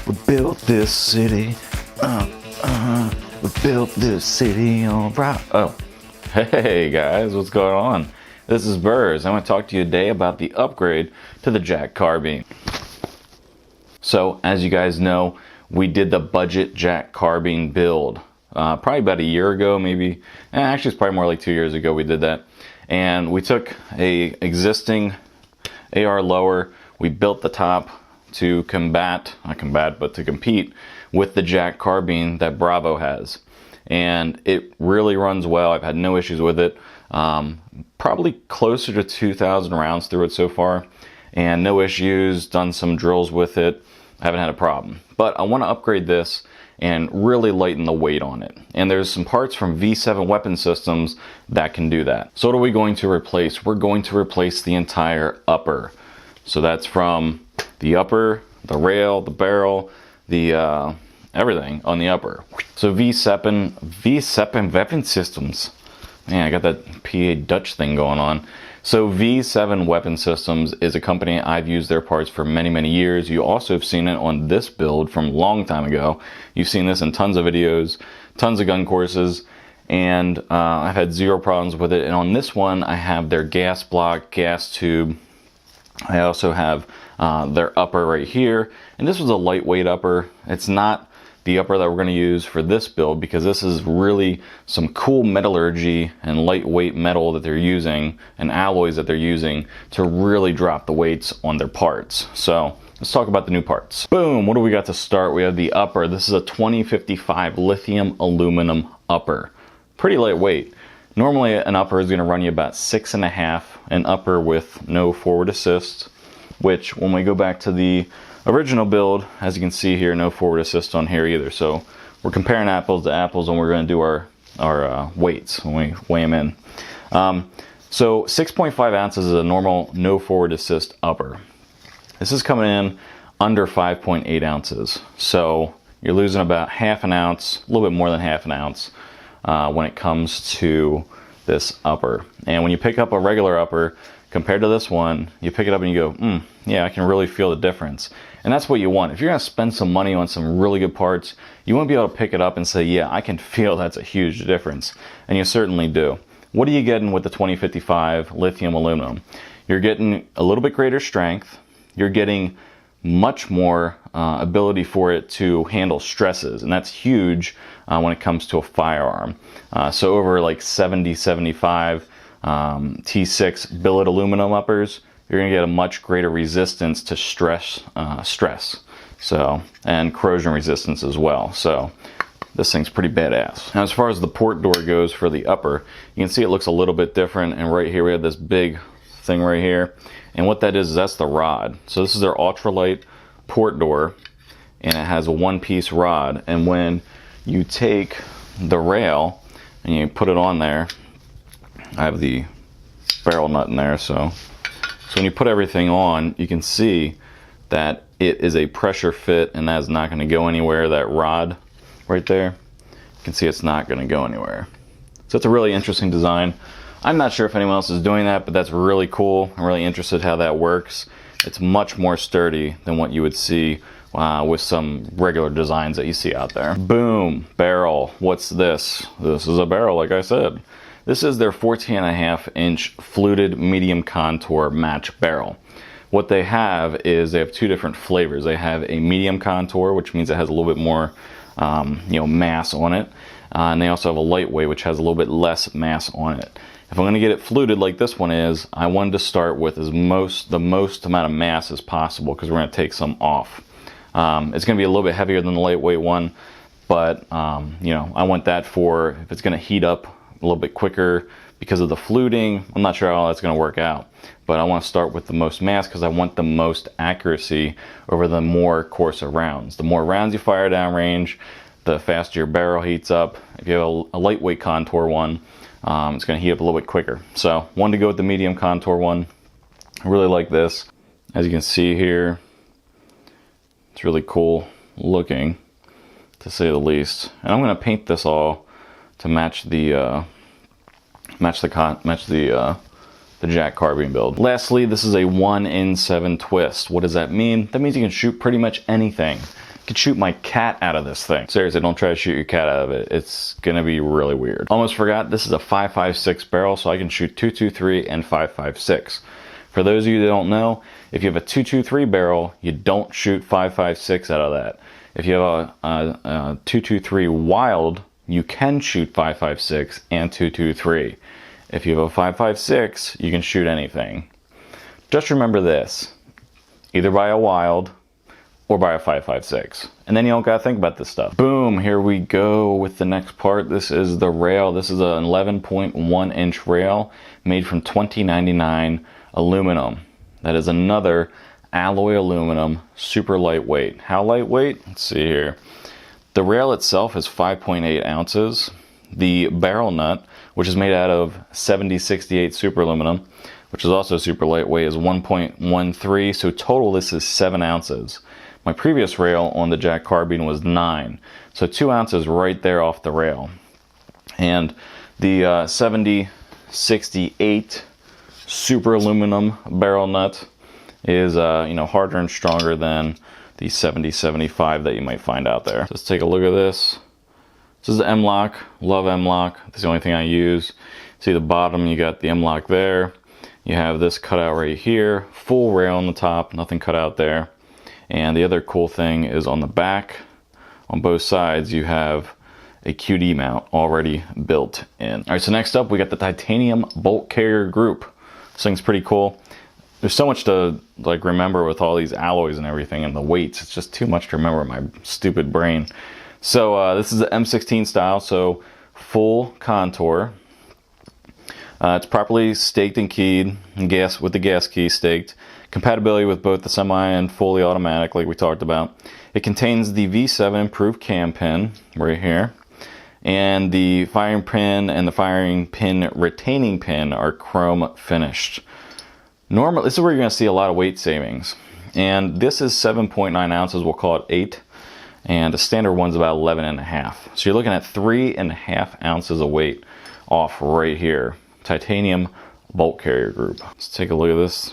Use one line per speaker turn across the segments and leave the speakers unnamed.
We built this city. We built this city on rock. Oh, hey guys, what's going on? This is Burrs. I want to talk to you today about the upgrade to the Jack Carbine. So, as you guys know, we did the Budget Jack Carbine build. Probably about a year ago, maybe. Actually, it's probably more like 2 years ago we did that. And we took a existing AR lower, we built the top to compete with the Jack Carbine that Bravo has. And it really runs well. I've had no issues with it. Probably closer to 2,000 rounds through it so far. And no issues, done some drills with it. I haven't had a problem. But I want to upgrade this and really lighten the weight on it. And there's some parts from VSeven weapon systems that can do that. So what are we going to replace? We're going to replace the entire upper. So that's from the upper, the rail, the barrel, the everything on the upper. So VSeven weapon systems. Man, I got that PA Dutch thing going on. So VSeven Weapon Systems is a company I've used their parts for many, many years. You also have seen it on this build from a long time ago. You've seen this in tons of videos, tons of gun courses, and I've had zero problems with it. And on this one, I have their gas block, gas tube. I also have their upper right here. And this was a lightweight upper. It's not the upper that we're going to use for this build because this is really some cool metallurgy and lightweight metal that they're using and alloys that they're using to really drop the weights on their parts. So let's talk about the new parts. Boom, what do we got to start? We have the upper. This is a 2055 lithium aluminum upper. Pretty lightweight. Normally an upper is going to run you about 6.5, an upper with no forward assist, which when we go back to the original build, as you can see here, no forward assist on here either. So we're comparing apples to apples, and we're going to do our weights when we weigh them in. So 6.5 ounces is a normal no forward assist upper. This is coming in under 5.8 ounces. So you're losing about half an ounce, a little bit more than half an ounce when it comes to this upper. And when you pick up a regular upper compared to this one, you pick it up and you go, yeah, I can really feel the difference. And that's what you want. If you're going to spend some money on some really good parts, you want to be able to pick it up and say, yeah, I can feel that's a huge difference. And you certainly do. What are you getting with the 2055 lithium aluminum? You're getting a little bit greater strength. You're getting much more ability for it to handle stresses. And that's huge when it comes to a firearm. So over like 70, 75 T6 billet aluminum uppers, you're going to get a much greater resistance to stress, so, and corrosion resistance as well. So this thing's pretty badass. Now as far as the port door goes for the upper, you can see it looks a little bit different, and right here we have this big thing right here, and what that is that's the rod. So this is their ultralight port door, and it has a one-piece rod, and when you take the rail and you put it on there, I have the barrel nut in there, so when you put everything on, you can see that it is a pressure fit, and that is not going to go anywhere. That rod right there, you can see it's not going to go anywhere. So it's a really interesting design. I'm not sure if anyone else is doing that, but that's really cool. I'm really interested how that works. It's much more sturdy than what you would see with some regular designs that you see out there. Boom, barrel. What's this? This is a barrel, like I said. This is their 14.5-inch fluted medium contour match barrel. What they have is they have two different flavors. They have a medium contour, which means it has a little bit more mass on it. And they also have a lightweight, which has a little bit less mass on it. If I'm going to get it fluted like this one is, I wanted to start with the most amount of mass as possible because we're going to take some off. It's going to be a little bit heavier than the lightweight one, but I want that for if it's going to heat up a little bit quicker because of the fluting. I'm not sure how that's going to work out, but I want to start with the most mass because I want the most accuracy over the more coarser rounds. The more rounds you fire downrange, the faster your barrel heats up. If you have a lightweight contour one, it's going to heat up a little bit quicker. So wanted to go with the medium contour one. I really like this. As you can see here, it's really cool looking, to say the least. And I'm going to paint this all to match the Jack Carbine build. Lastly, this is a 1 in 7 twist. What does that mean? That means you can shoot pretty much anything. could shoot my cat out of this thing. Seriously, don't try to shoot your cat out of it. It's gonna be really weird. Almost forgot, this is a 5.56 barrel, so I can shoot 2.23 and 5.56. For those of you that don't know, if you have a 2.23 barrel, you don't shoot 5.56 out of that. If you have a 2.23 wild, you can shoot 5.56 and 2.23. If you have a 5.56, you can shoot anything. Just remember this, either buy a wild or buy a 5.56. And then you don't gotta think about this stuff. Boom, here we go with the next part. This is the rail. This is an 11.1 inch rail made from 2099 aluminum. That is another alloy aluminum, super lightweight. How lightweight? Let's see here. The rail itself is 5.8 ounces. The barrel nut, which is made out of 7068 super aluminum, which is also super lightweight, is 1.13. So total this is 7 ounces. My previous rail on the Jack Carbine was 9. So 2 ounces right there off the rail. And the 7068 super aluminum barrel nut is harder and stronger than the 7075 that you might find out there. So let's take a look at this. This is the M-LOK. Love M-LOK. That's the only thing I use. See the bottom, you got the M-LOK there. You have this cutout right here. Full rail on the top, nothing cut out there. And the other cool thing is on the back, on both sides, you have a QD mount already built in. All right, so next up, we got the titanium bolt carrier group. This thing's pretty cool. There's so much to remember with all these alloys and everything and the weights. It's just too much to remember in my stupid brain. So this is the M16 style, so full contour. It's properly staked and keyed, and with the gas key staked. Compatibility with both the semi and fully automatic, like we talked about. It contains the VSeven improved cam pin right here, and the firing pin and the firing pin retaining pin are chrome finished. Normally, this is where you're going to see a lot of weight savings, and this is 7.9 ounces. We'll call it 8, and the standard one's about 11.5. So you're looking at 3.5 ounces of weight off right here. Titanium bolt carrier group. Let's take a look at this.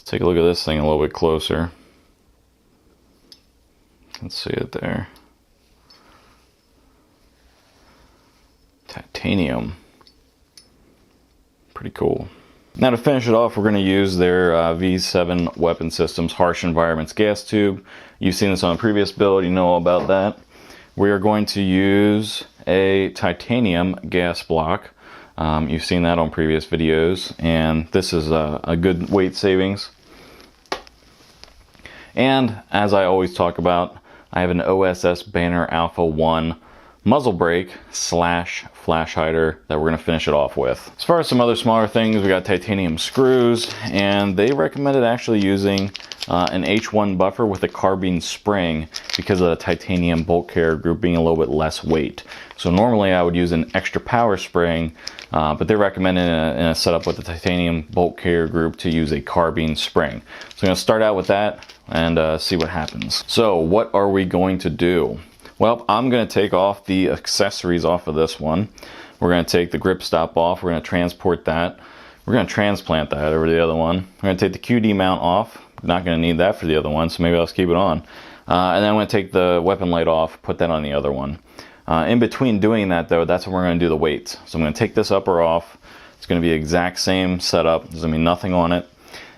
Take a look at this thing a little bit closer. Let's see it there. Titanium. Pretty cool. Now to finish it off, we're going to use their VSeven weapon systems harsh environments gas tube. You've seen this on a previous build, you know all about that. We are going to use a titanium gas block. You've seen that on previous videos, and this is a good weight savings. And as I always talk about, I have an OSS Banner Alpha 1 muzzle brake / flash hider that we're going to finish it off with. As far as some other smaller things, we got titanium screws, and they recommended actually using an H1 buffer with a carbine spring because of the titanium bolt carrier group being a little bit less weight. So normally I would use an extra power spring, but they're recommending in a setup with the titanium bolt carrier group to use a carbine spring. So I'm going to start out with that and see what happens. So what are we going to do? Well, I'm going to take off the accessories off of this one. We're going to take the grip stop off. We're going to transport that. We're going to transplant that over the other one. We're going to take the QD mount off. Not going to need that for the other one, so maybe I'll just keep it on. And then I'm going to take the weapon light off, put that on the other one. In between doing that though, that's when we're going to do the weights. So I'm going to take this upper off. It's going to be the exact same setup. There's going to be nothing on it.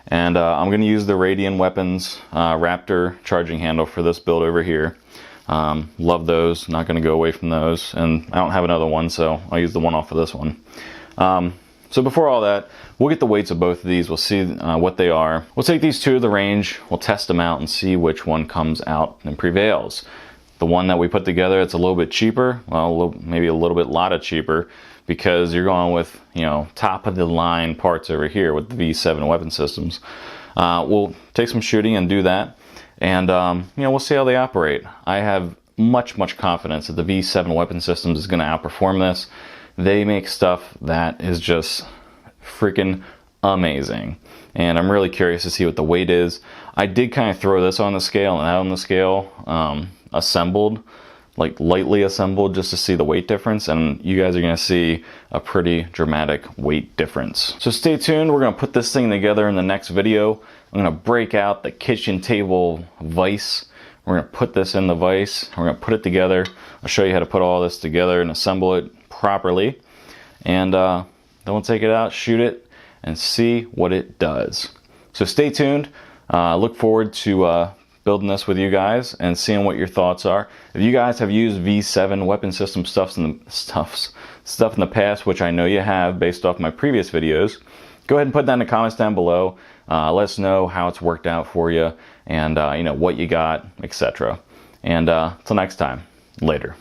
And I'm going to use the Radian Weapons Raptor charging handle for this build over here. Love those, not going to go away from those. And I don't have another one, so I'll use the one off of this one. So before all that, we'll get the weights of both of these. We'll see what they are. We'll take these two to the range. We'll test them out and see which one comes out and prevails. The one that we put together, it's a little bit cheaper. Well, maybe a little bit lot of cheaper because you're going with, top of the line parts over here with the VSeven weapon systems. We'll take some shooting and do that. And, we'll see how they operate. I have much confidence that the VSeven weapon systems is going to outperform this. They make stuff that is just freaking amazing. And I'm really curious to see what the weight is. I did kind of throw this on the scale and that on the scale, assembled, like lightly assembled, just to see the weight difference. And you guys are going to see a pretty dramatic weight difference. So stay tuned. We're going to put this thing together in the next video. I'm going to break out the kitchen table vise We're going to put this in the vise. We're going to put it together. I'll show you how to put all this together and assemble it properly. And then we'll take it out, shoot it, and see what it does. So stay tuned. Look forward to building this with you guys and seeing what your thoughts are. If you guys have used VSeven weapon system stuff in the past, which I know you have based off my previous videos, go ahead and put that in the comments down below. Let us know how it's worked out for you and you know what you got, etc. And till next time, later.